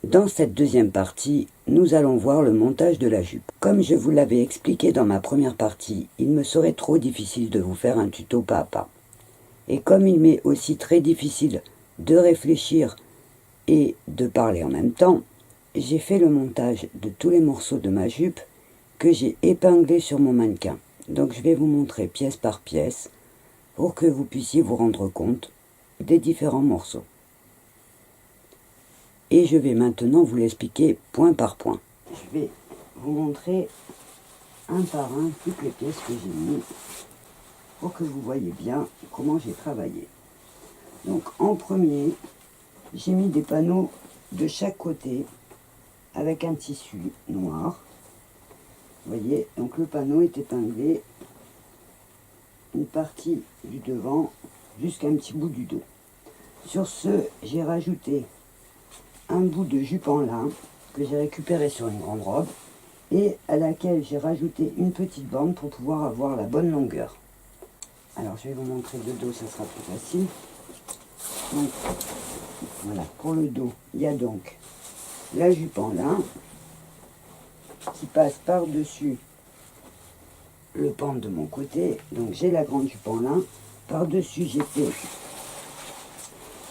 Dans cette deuxième partie, nous allons voir le montage de la jupe. Comme je vous l'avais expliqué dans ma première partie, il me serait trop difficile de vous faire un tuto pas à pas. Et comme il m'est aussi très difficile de réfléchir et de parler en même temps, j'ai fait le montage de tous les morceaux de ma jupe que j'ai épinglés sur mon mannequin. Donc je vais vous montrer pièce par pièce pour que vous puissiez vous rendre compte des différents morceaux. Et je vais maintenant vous l'expliquer point par point. Je vais vous montrer un par un toutes les pièces que j'ai mises pour que vous voyez bien comment j'ai travaillé. Donc en premier, j'ai mis des panneaux de chaque côté avec un tissu noir. Vous voyez, donc le panneau est épinglé une partie du devant jusqu'à un petit bout du dos. Sur ce, j'ai rajouté un bout de jupe en lin que j'ai récupéré sur une grande robe et à laquelle j'ai rajouté une petite bande pour pouvoir avoir la bonne longueur. Alors je vais vous montrer le dos, ça sera plus facile. Donc voilà, pour le dos, il y a donc la jupe en lin qui passe par-dessus le pan de mon côté. Donc j'ai la grande jupe en lin. Par-dessus, j'ai fait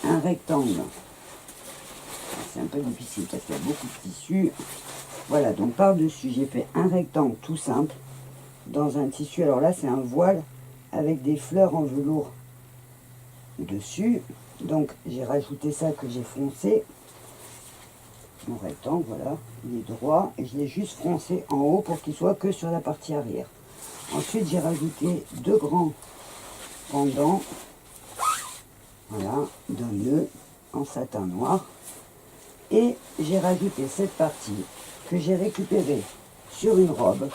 un rectangle. C'est un peu difficile parce qu'il y a beaucoup de tissu. Voilà, donc par-dessus, j'ai fait un rectangle tout simple dans un tissu. Alors là, c'est un voile avec des fleurs en velours dessus. Donc j'ai rajouté ça que j'ai froncé. Mon rectangle, voilà, il est droit et je l'ai juste froncé en haut pour qu'il soit que sur la partie arrière. Ensuite, j'ai rajouté deux grands pendants, voilà, d'un nœud en satin noir. Et j'ai rajouté cette partie que j'ai récupérée sur une robe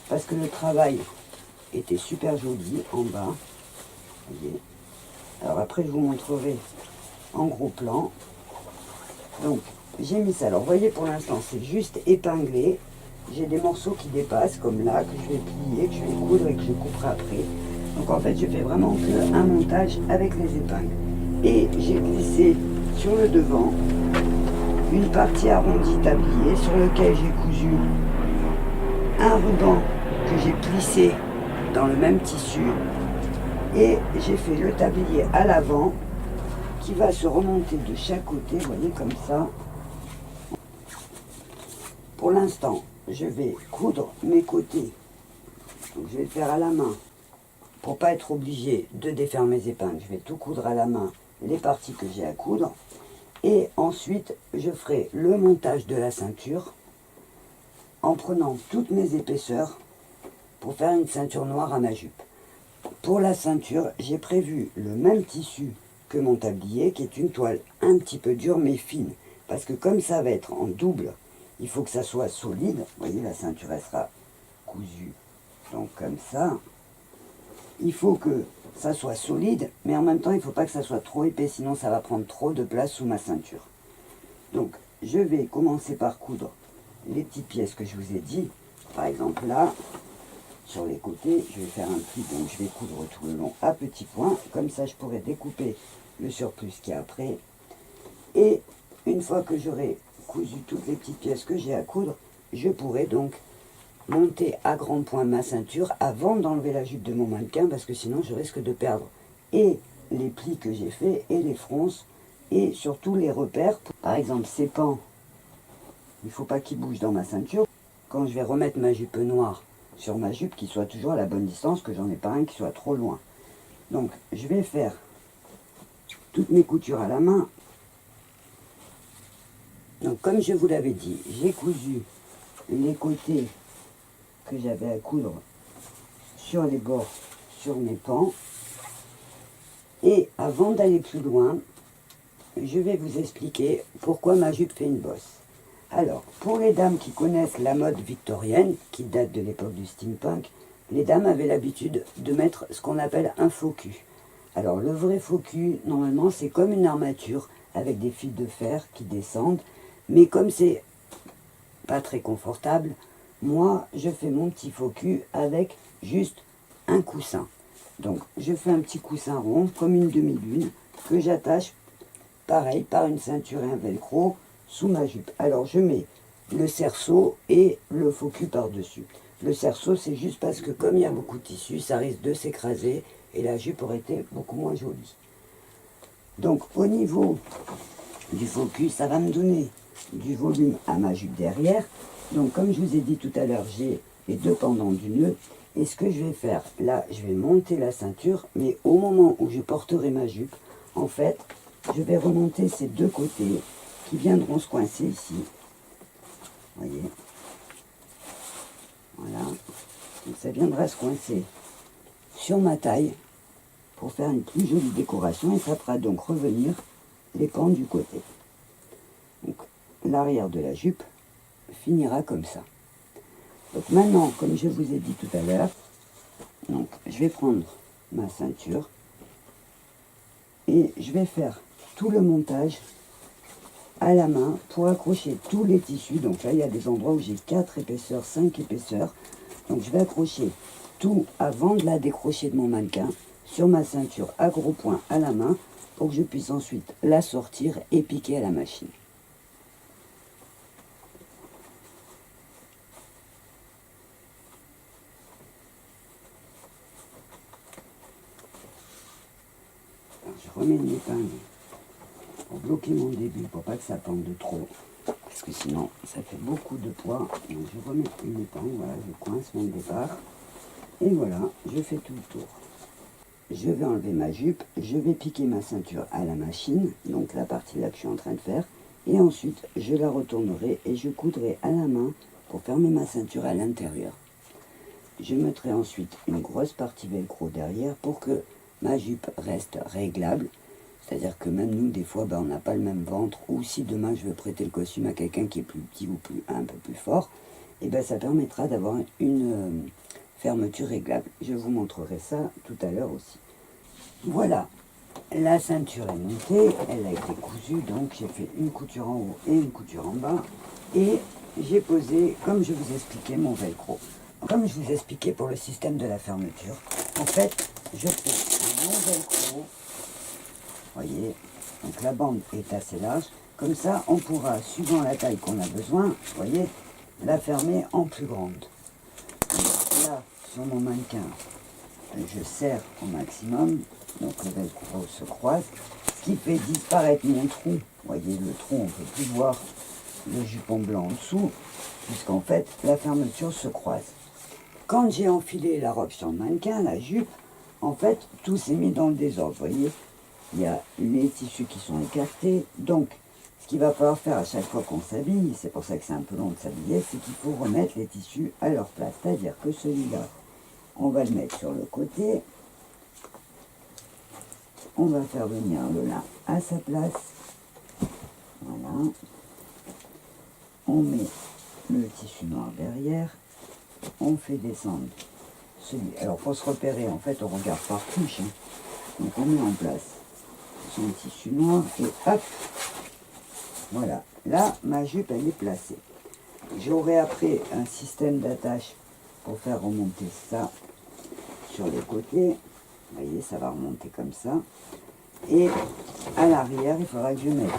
parce que le travail était super joli en bas. Voyez. Alors après, je vous montrerai en gros plan. Donc, j'ai mis ça. Alors, vous voyez, pour l'instant, c'est juste épinglé. J'ai des morceaux qui dépassent, comme là, que je vais plier, que je vais coudre et que je couperai après. Donc, en fait, je fais vraiment un montage avec les épingles. Et j'ai glissé sur le devant une partie arrondie tablier sur lequel j'ai cousu un ruban que j'ai plissé dans le même tissu. Et j'ai fait le tablier à l'avant qui va se remonter de chaque côté, vous voyez, comme ça. Pour l'instant, je vais coudre mes côtés. Donc je vais le faire à la main pour pas être obligé de défaire mes épingles. Je vais tout coudre à la main, les parties que j'ai à coudre. Et ensuite, je ferai le montage de la ceinture en prenant toutes mes épaisseurs pour faire une ceinture noire à ma jupe. Pour la ceinture, j'ai prévu le même tissu que mon tablier, qui est une toile un petit peu dure mais fine. Parce que comme ça va être en double, il faut que ça soit solide. Vous voyez, la ceinture, elle sera cousue. Donc comme ça, il faut que ça soit solide, mais en même temps, il ne faut pas que ça soit trop épais, sinon ça va prendre trop de place sous ma ceinture. Donc, je vais commencer par coudre les petites pièces que je vous ai dit. Par exemple, là, sur les côtés, je vais faire un pli, donc je vais coudre tout le long à petits points. Comme ça, je pourrai découper le surplus qu'il y a après. Et une fois que j'aurai cousu toutes les petites pièces que j'ai à coudre, je pourrai donc monter à grands points ma ceinture avant d'enlever la jupe de mon mannequin, parce que sinon je risque de perdre et les plis que j'ai fait et les fronces et surtout les repères. Par exemple, ces pans, il ne faut pas qu'ils bougent dans ma ceinture. Quand je vais remettre ma jupe noire sur ma jupe, qu'il soit toujours à la bonne distance, que j'en ai pas un qui soit trop loin. Donc je vais faire toutes mes coutures à la main. Donc comme je vous l'avais dit, j'ai cousu les côtés que j'avais à coudre sur les bords, sur mes pans. Et avant d'aller plus loin, je vais vous expliquer pourquoi ma jupe fait une bosse. Alors, pour les dames qui connaissent la mode victorienne, qui date de l'époque du steampunk, les dames avaient l'habitude de mettre ce qu'on appelle un faux cul. Alors, le vrai faux cul, normalement, c'est comme une armature avec des fils de fer qui descendent, mais comme c'est pas très confortable, moi, je fais mon petit faux cul avec juste un coussin. Donc, je fais un petit coussin rond, comme une demi-lune, que j'attache, pareil, par une ceinture et un velcro, sous ma jupe. Alors je mets le cerceau et le faux cul par-dessus. Le cerceau, c'est juste parce que comme il y a beaucoup de tissu, ça risque de s'écraser et la jupe aurait été beaucoup moins jolie. Donc au niveau du faux cul, ça va me donner du volume à ma jupe derrière. Donc comme je vous ai dit tout à l'heure, j'ai les deux pendants du nœud. Et ce que je vais faire, là, je vais monter la ceinture, mais au moment où je porterai ma jupe, en fait, je vais remonter ces deux côtés qui viendront se coincer ici. Vous voyez? Voilà. Donc ça viendra se coincer sur ma taille pour faire une plus jolie décoration et ça fera donc revenir les pans du côté. Donc l'arrière de la jupe finira comme ça. Donc maintenant, comme je vous ai dit tout à l'heure, donc je vais prendre ma ceinture et je vais faire tout le montage à la main pour accrocher tous les tissus. Donc là, il y a des endroits où j'ai 4 épaisseurs, 5 épaisseurs. Donc je vais accrocher tout avant de la décrocher de mon mannequin sur ma ceinture à gros points à la main pour que je puisse ensuite la sortir et piquer à la machine. Alors, je remets une épingle pour bloquer mon début, pour pas que ça pende de trop, parce que sinon ça fait beaucoup de poids. Donc je remets une épingle, voilà, je coince mon départ, et voilà, je fais tout le tour. Je vais enlever ma jupe, je vais piquer ma ceinture à la machine, donc la partie là que je suis en train de faire, et ensuite je la retournerai et je coudrai à la main pour fermer ma ceinture à l'intérieur. Je mettrai ensuite une grosse partie velcro derrière pour que ma jupe reste réglable. C'est-à-dire que même nous, des fois, on n'a pas le même ventre. Ou si demain, je veux prêter le costume à quelqu'un qui est plus petit ou un peu plus fort, et ça permettra d'avoir une fermeture réglable. Je vous montrerai ça tout à l'heure aussi. Voilà, la ceinture est montée, elle a été cousue. Donc, j'ai fait une couture en haut et une couture en bas. Et j'ai posé, comme je vous expliquais, mon velcro. Comme je vous expliquais pour le système de la fermeture, en fait, je prends mon velcro. Voyez, donc la bande est assez large, comme ça on pourra, suivant la taille qu'on a besoin, voyez, la fermer en plus grande. Donc là, sur mon mannequin, je serre au maximum, donc le velcro se croise, ce qui fait disparaître mon trou. Voyez, le trou, on ne peut plus voir le jupon blanc en dessous, puisqu'en fait, la fermeture se croise. Quand j'ai enfilé la robe sur le mannequin, la jupe, en fait, tout s'est mis dans le désordre, voyez. Il y a les tissus qui sont écartés. Donc, ce qu'il va falloir faire à chaque fois qu'on s'habille, c'est pour ça que c'est un peu long de s'habiller, c'est qu'il faut remettre les tissus à leur place. C'est-à-dire que celui-là, on va le mettre sur le côté. On va faire venir le lin à sa place. Voilà. On met le tissu noir derrière. On fait descendre celui. Alors, il faut se repérer. En fait, on regarde par couche. Donc, on met en place son tissu noir et hop, voilà, là ma jupe elle est placée. J'aurai après un système d'attache pour faire remonter ça sur les côtés. Vous voyez, ça va remonter comme ça, et à l'arrière il faudra que je mette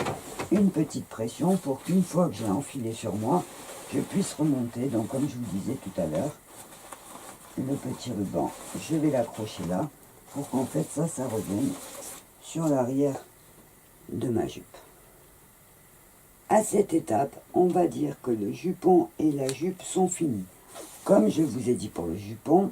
une petite pression pour qu'une fois que j'ai enfilé sur moi, je puisse remonter. Donc comme je vous disais tout à l'heure, le petit ruban, je vais l'accrocher là pour qu'en fait ça revienne sur l'arrière de ma jupe. À cette étape, on va dire que le jupon et la jupe sont finis. Comme je vous ai dit pour le jupon,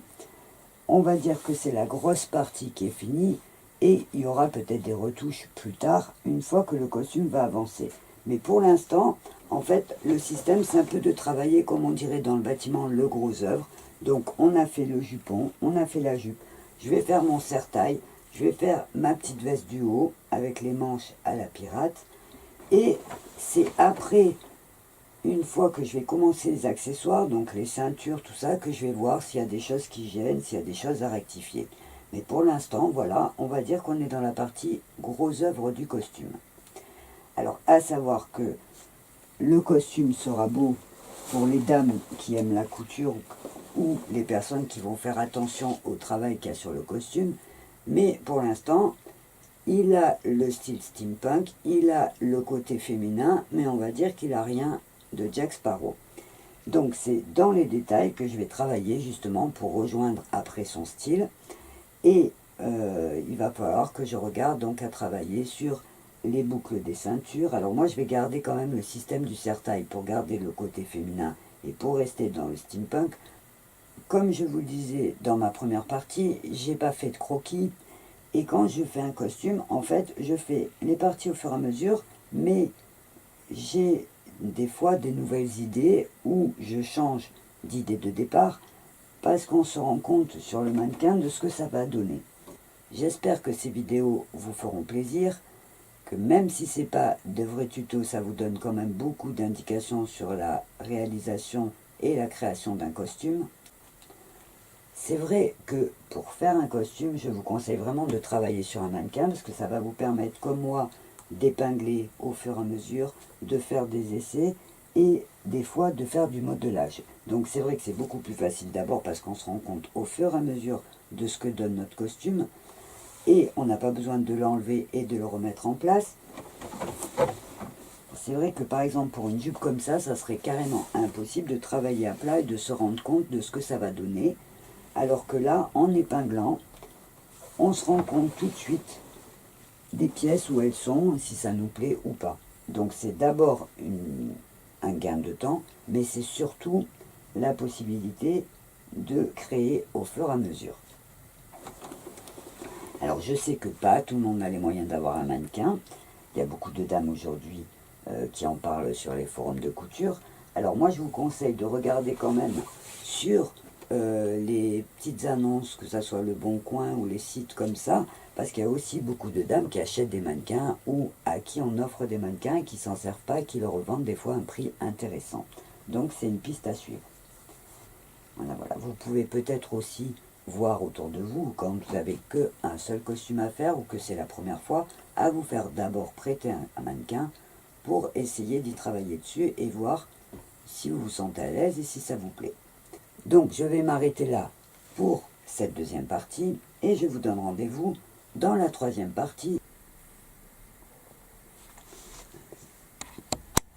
on va dire que c'est la grosse partie qui est finie et il y aura peut-être des retouches plus tard, une fois que le costume va avancer. Mais pour l'instant, en fait, le système, c'est un peu de travailler, comme on dirait dans le bâtiment, le gros œuvre. Donc, on a fait le jupon, on a fait la jupe. Je vais faire mon serre-taille. Je vais faire ma petite veste du haut avec les manches à la pirate. Et c'est après, une fois que je vais commencer les accessoires, donc les ceintures, tout ça, que je vais voir s'il y a des choses qui gênent, s'il y a des choses à rectifier. Mais pour l'instant, voilà, on va dire qu'on est dans la partie gros œuvre du costume. Alors, à savoir que le costume sera beau pour les dames qui aiment la couture ou les personnes qui vont faire attention au travail qu'il y a sur le costume. Mais pour l'instant, il a le style steampunk, il a le côté féminin, mais on va dire qu'il n'a rien de Jack Sparrow. Donc c'est dans les détails que je vais travailler justement pour rejoindre après son style. Et il va falloir que je regarde donc à travailler sur les boucles des ceintures. Alors moi je vais garder quand même le système du serre-taille pour garder le côté féminin et pour rester dans le steampunk. Comme je vous le disais dans ma première partie, j'ai pas fait de croquis. Et quand je fais un costume, en fait, je fais les parties au fur et à mesure, mais j'ai des fois des nouvelles idées où je change d'idée de départ parce qu'on se rend compte sur le mannequin de ce que ça va donner. J'espère que ces vidéos vous feront plaisir, que même si ce n'est pas de vrais tutos, ça vous donne quand même beaucoup d'indications sur la réalisation et la création d'un costume. C'est vrai que pour faire un costume, je vous conseille vraiment de travailler sur un mannequin parce que ça va vous permettre, comme moi, d'épingler au fur et à mesure, de faire des essais et des fois de faire du modelage. Donc c'est vrai que c'est beaucoup plus facile d'abord parce qu'on se rend compte au fur et à mesure de ce que donne notre costume et on n'a pas besoin de l'enlever et de le remettre en place. C'est vrai que par exemple pour une jupe comme ça serait carrément impossible de travailler à plat et de se rendre compte de ce que ça va donner. Alors que là, en épinglant, on se rend compte tout de suite des pièces où elles sont, si ça nous plaît ou pas. Donc c'est d'abord un gain de temps, mais c'est surtout la possibilité de créer au fur et à mesure. Alors je sais que pas tout le monde a les moyens d'avoir un mannequin. Il y a beaucoup de dames aujourd'hui qui en parlent sur les forums de couture. Alors moi je vous conseille de regarder quand même sur les petites annonces, que ce soit Le Bon Coin ou les sites comme ça, parce qu'il y a aussi beaucoup de dames qui achètent des mannequins ou à qui on offre des mannequins et qui s'en servent pas et qui leur revendent des fois un prix intéressant. Donc c'est une piste à suivre. Voilà, voilà. Vous pouvez peut-être aussi voir autour de vous, quand vous n'avez qu'un seul costume à faire ou que c'est la première fois, à vous faire d'abord prêter un mannequin pour essayer d'y travailler dessus et voir si vous vous sentez à l'aise et si ça vous plaît. Donc je vais m'arrêter là pour cette deuxième partie et je vous donne rendez-vous dans la troisième partie